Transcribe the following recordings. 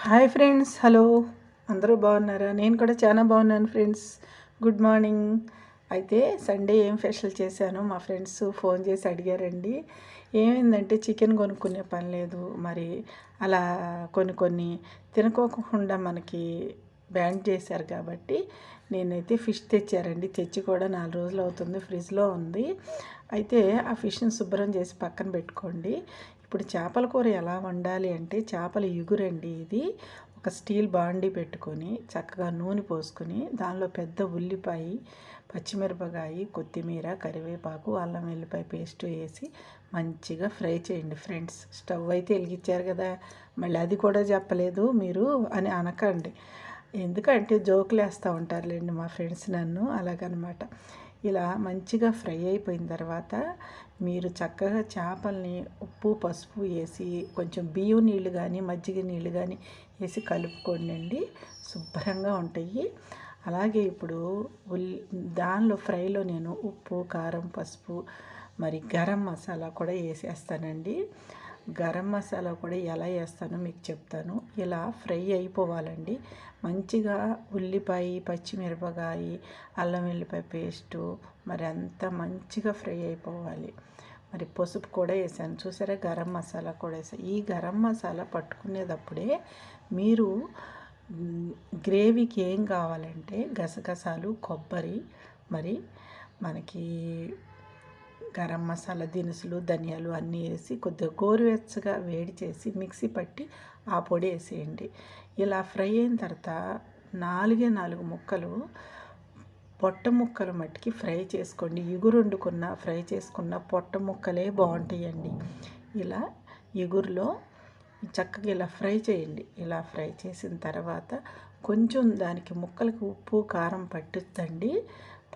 Hi friends, hello. అందరూ బాగున్నారా? నేను కూడా చాలా బాగున్నాను ఫ్రెండ్స్. Good morning. అయితే సండే ఏం స్పెషల్ చేశాను మా ఫ్రెండ్స్ ఫోన్ చేసి అడిగారండి. ఏమైందంటే చికెన్ కొనుక్కునే పని లేదు, మరి అలా కొన్ని తినుకోకుండా మనకి బ్యాన్ చేశారు కాబట్టి నేనైతే ఫిష్ తెచ్చారండి. తెచ్చి కూడా 4 రోజులు అవుతుంది, ఫ్రిడ్జ్లో ఉంది. అయితే ఆ ఫిష్ని శుభ్రం చేసి పక్కన పెట్టుకోండి. ఇప్పుడు చేపల కూర ఎలా వండాలి అంటే, చేపల ఇగురండి ఇది. ఒక స్టీల్ బాండీ పెట్టుకొని చక్కగా నూనె పోసుకొని దానిలో పెద్ద ఉల్లిపాయ, పచ్చిమిరపకాయ, కొత్తిమీర, కరివేపాకు, అల్లం వెల్లిపాయ పేస్ట్ వేసి మంచిగా ఫ్రై చేయండి ఫ్రెండ్స్. స్టవ్ అయితే వెలిగించారు కదా, మళ్ళీ అది కూడా చెప్పలేదు మీరు అని అనకండి. ఎందుకంటే జోకులు వేస్తూ ఉంటారులేండి మా ఫ్రెండ్స్ నన్ను, అలాగనమాట. ఇలా మంచిగా ఫ్రై అయిపోయిన తర్వాత మీరు చక్కగా చేపల్ని ఉప్పు పసుపు వేసి కొంచెం బియ్యం నీళ్ళు కానీ మజ్జిగ నీళ్ళు కానీ వేసి కలుపుకోండి, శుభ్రంగా ఉంటాయి. అలాగే ఇప్పుడు దానిలో ఫ్రైలో నేను ఉప్పు, కారం, పసుపు, మరి గరం మసాలా కూడా వేసేస్తానండి. గరం మసాలా కూడా ఎలా వేస్తానో మీకు చెప్తాను. ఇలా ఫ్రై అయిపోవాలండి మంచిగా. ఉల్లిపాయ, పచ్చిమిరపకాయ, అల్లం వెల్లిపాయ పేస్టు మరి అంతా మంచిగా ఫ్రై అయిపోవాలి. మరి పసుపు కూడా వేసాను, చూసారా? గరం మసాలా కూడా వేసాను. ఈ గరం మసాలా పట్టుకునేటప్పుడే మీరు గ్రేవీకి ఏం కావాలంటే గసగసాలు, కొబ్బరి, మరి మనకి గరం మసాలా దినుసులు, ధనియాలు అన్నీ వేసి కొద్దిగా గోరువెచ్చగా వేడి చేసి మిక్సీ పట్టి ఆ పొడి వేసేయండి. ఇలా ఫ్రై అయిన తర్వాత 4 ముక్కలు పొట్ట ముక్కలు మట్టికి ఫ్రై చేసుకోండి. ఇగురు వండుకున్న ఫ్రై చేసుకున్న పొట్ట ముక్కలే బాగుంటాయండి. ఇలా ఇగురులో చక్కగా ఇలా ఫ్రై చేయండి. ఇలా ఫ్రై చేసిన తర్వాత కొంచెం దానికి ముక్కలకి ఉప్పు కారం పట్టించండి.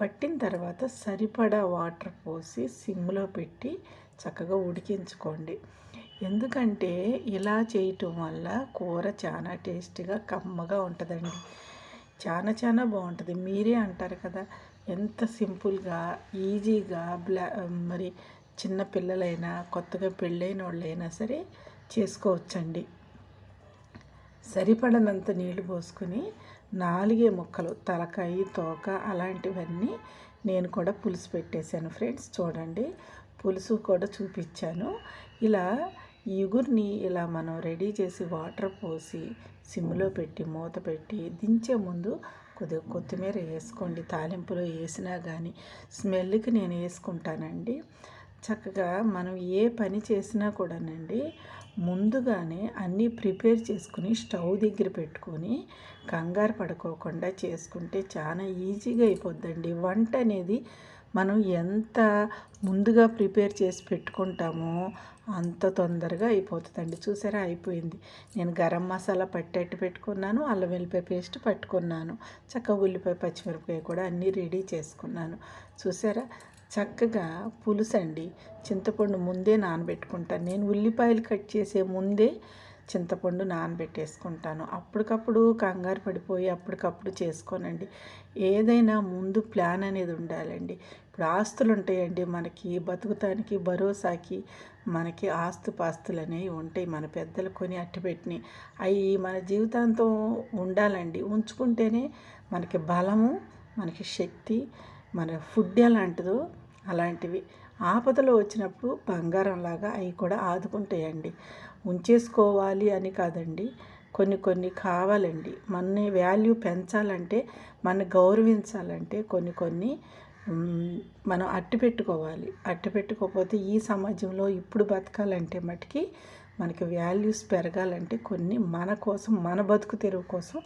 పట్టిన తర్వాత సరిపడా వాటర్ పోసి సిమ్లో పెట్టి చక్కగా ఉడికించుకోండి. ఎందుకంటే ఇలా చేయటం వల్ల కూర చాలా టేస్టీగా కమ్మగా ఉంటుందండి. చాలా బాగుంటుంది. మీరే అంటారు కదా ఎంత సింపుల్గా ఈజీగా మరి చిన్న పిల్లలైనా కొత్తగా పెళ్ళైన వాళ్ళైనా సరే చేసుకోవచ్చండి. సరిపడనంత నీళ్లు పోసుకొని 4 ముక్కలు తలకాయ, తోక అలాంటివన్నీ నేను కూడా పులుసు పెట్టేశాను ఫ్రెండ్స్. చూడండి, పులుసు కూడా చూపించాను. ఇలా ఇగురిని ఇలా మనం రెడీ చేసి వాటర్ పోసి సిమ్లో పెట్టి మూత పెట్టి దించే ముందు కొద్దిగా కొత్తిమీర వేసుకోండి. తాలింపులో వేసినా కానీ స్మెల్కి నేను వేసుకుంటానండి. చక్కగా మనం ఏ పని చేసినా కూడానండి ముందుగానే అన్నీ ప్రిపేర్ చేసుకుని స్టవ్ దగ్గర పెట్టుకొని కంగారు పడుకోకుండా చేసుకుంటే చాలా ఈజీగా అయిపోద్దండి. వంట అనేది మనం ఎంత ముందుగా ప్రిపేర్ చేసి పెట్టుకుంటామో అంత తొందరగా అయిపోతుందండి. చూసారా, అయిపోయింది. నేను గరం మసాలా పట్టేట్టు పెట్టుకున్నాను, అల్లం వెల్లిపాయ పేస్ట్ పట్టుకున్నాను, చక్కగా ఉల్లిపాయ పచ్చిమిరపకాయ కూడా అన్నీ రెడీ చేసుకున్నాను. చూసారా, చక్కగా పులుసు అండి. చింతపండు ముందే నానబెట్టుకుంటాను నేను. ఉల్లిపాయలు కట్ చేసే ముందే చింతపండు నానబెట్టేసుకుంటాను. అప్పటికప్పుడు కంగారు పడిపోయి అప్పటికప్పుడు చేసుకోనండి. ఏదైనా ముందు ప్లాన్ అనేది ఉండాలండి. ఇప్పుడు ఆస్తులు ఉంటాయండి మనకి, బతుకుతానికి భరోసాకి మనకి ఆస్తుపాస్తులు అనేవి ఉంటాయి. మన పెద్దలు కొని అట్టిపెట్టినాయి అవి మన జీవితాంతం ఉండాలండి. ఉంచుకుంటేనే మనకి బలము, మనకి శక్తి, మన ఫుడ్ ఎలాంటిదో అలాంటివి ఆపదలో వచ్చినప్పుడు బంగారంలాగా అవి కూడా ఆదుకుంటాయండి. ఉంచేసుకోవాలి అని కాదండి, కొన్ని కావాలండి. మన వాల్యూ పెంచాలంటే, మన గౌరవించాలంటే కొన్ని మనం అట్టిపెట్టుకోవాలి. అట్టిపెట్టుకోకపోతే ఈ సమాజంలో ఇప్పుడు బతకాలంటే మటుకి మనకి వాల్యూస్ పెరగాలంటే కొన్ని మన కోసం, మన బతుకు తెరువు కోసం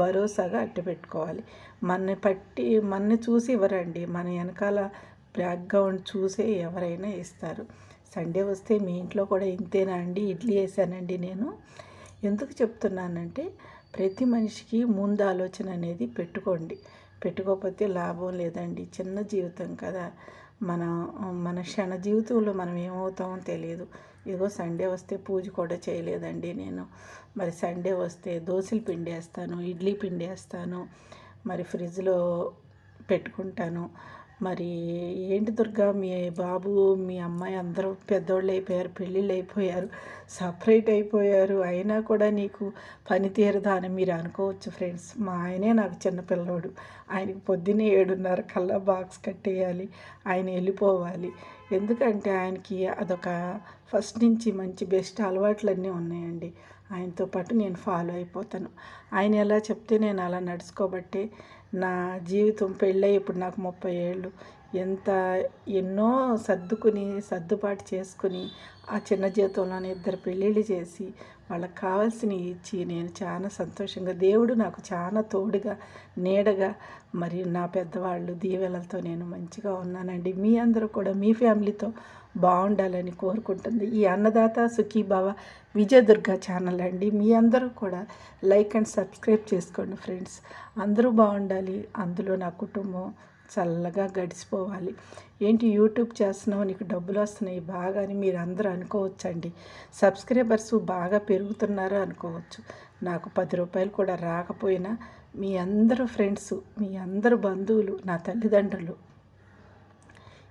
భరోసాగా అట్టిపెట్టుకోవాలి. మనని చూసి ఇవ్వరండి, మన వెనకాల బ్యాక్గ్రౌండ్ చూసే ఎవరైనా ఇస్తారు. సండే వస్తే మీ ఇంట్లో కూడా ఇంతేనా అండి? ఇడ్లీ వేసానండి నేను. ఎందుకు చెప్తున్నానంటే ప్రతి మనిషికి ముందు ఆలోచన అనేది పెట్టుకోండి. పెట్టుకోకపోతే లాభం లేదండి. చిన్న జీవితం కదా, మన క్షణ జీవితంలో మనం ఏమవుతామో తెలియదు. ఇదిగో సండే వస్తే పూజ కూడా చేయలేదండి నేను. మరి సండే వస్తే దోశల పిండి వేస్తాను, ఇడ్లీ పిండి వేస్తాను, మరి ఫ్రిడ్జ్లో పెట్టుకుంటాను. మరి ఏంటి దుర్గా, మీ బాబు మీ అమ్మాయి అందరూ పెద్దోళ్ళు అయిపోయారు, పెళ్ళిళ్ళు అయిపోయారు, సపరేట్ అయిపోయారు, అయినా కూడా నీకు పని తీరదా అని మీరు అనుకోవచ్చు ఫ్రెండ్స్. మా ఆయనే నాకు చిన్నపిల్లోడు. ఆయనకి పొద్దున్నే 7:30 కల్లా బాక్స్ కట్టేయాలి, ఆయన వెళ్ళిపోవాలి. ఎందుకంటే ఆయనకి అదొక ఫస్ట్ నుంచి మంచి బెస్ట్ అలవాట్లన్నీ ఉన్నాయండి. ఆయనతో పాటు నేను ఫాలో అయిపోతాను. ఆయన ఎలా చెప్తే నేను అలా నడుచుకోబట్టే నా జీవితం పెళ్ళై ఇప్పుడు నాకు 30 ఏళ్ళు ఎన్నో సర్దుబాటు చేసుకుని ఆ చిన్న జీవితంలోనే 2 పెళ్ళిళ్ళు చేసి వాళ్ళకి కావాల్సినవి ఇచ్చి నేను చాలా సంతోషంగా, దేవుడు నాకు చాలా తోడుగా నీడగా మరి నా పెద్దవాళ్ళు దీవెనలతో నేను మంచిగా ఉన్నానండి. మీ అందరూ కూడా మీ ఫ్యామిలీతో బాగుండాలని కోరుకుంటుంది ఈ అన్నదాత సుఖీభవ విజయదుర్గ ఛానల్ అండి. మీ అందరూ కూడా లైక్ అండ్ సబ్స్క్రైబ్ చేసుకోండి ఫ్రెండ్స్. అందరూ బాగుండాలి, అందులో నా కుటుంబం చల్లగా గడిచిపోవాలి. ఏంటి యూట్యూబ్ చేస్తున్నావు, నీకు డబ్బులు వస్తున్నాయి బాగా అని మీరు అందరూ అనుకోవచ్చండి. సబ్స్క్రైబర్స్ బాగా పెరుగుతున్నారు అనుకోవచ్చు. నాకు 10 రూపాయలు కూడా రాకపోయినా మీ అందరూ ఫ్రెండ్స్, మీ అందరూ బంధువులు, నా తల్లిదండ్రులు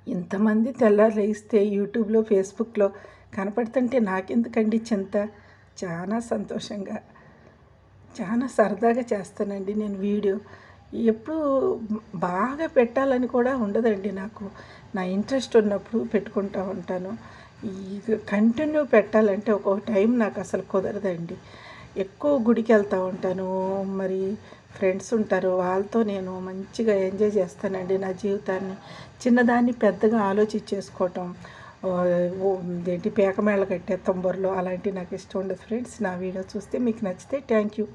ఇంతమంది తెల్లారు లేస్తే యూట్యూబ్లో ఫేస్బుక్లో కనపడుతుంటే నాకెందుకండి చింత. చాలా సంతోషంగా చాలా సరదాగా చేస్తానండి నేను వీడియో. ఎప్పుడు బాగా పెట్టాలని కూడా ఉండదండి నాకు. నా ఇంట్రెస్ట్ ఉన్నప్పుడు పెట్టుకుంటూ ఉంటాను. ఈ కంటిన్యూ పెట్టాలంటే ఒక్కొక్క టైం నాకు అసలు కుదరదండి. ఎక్కువ గుడికి వెళ్తూ ఉంటాను, మరి ఫ్రెండ్స్ ఉంటారు, వాళ్ళతో నేను మంచిగా ఎంజాయ్ చేస్తానండి నా జీవితాన్ని. చిన్నదాన్ని పెద్దగా ఆలోచించేసుకోవటం, ఏంటి పేకమేళ కట్టే తొంబర్లు అలాంటివి నాకు ఇష్టం ఉండదు ఫ్రెండ్స్. నా వీడియో చూస్తే మీకు నచ్చితే థ్యాంక్ యూ.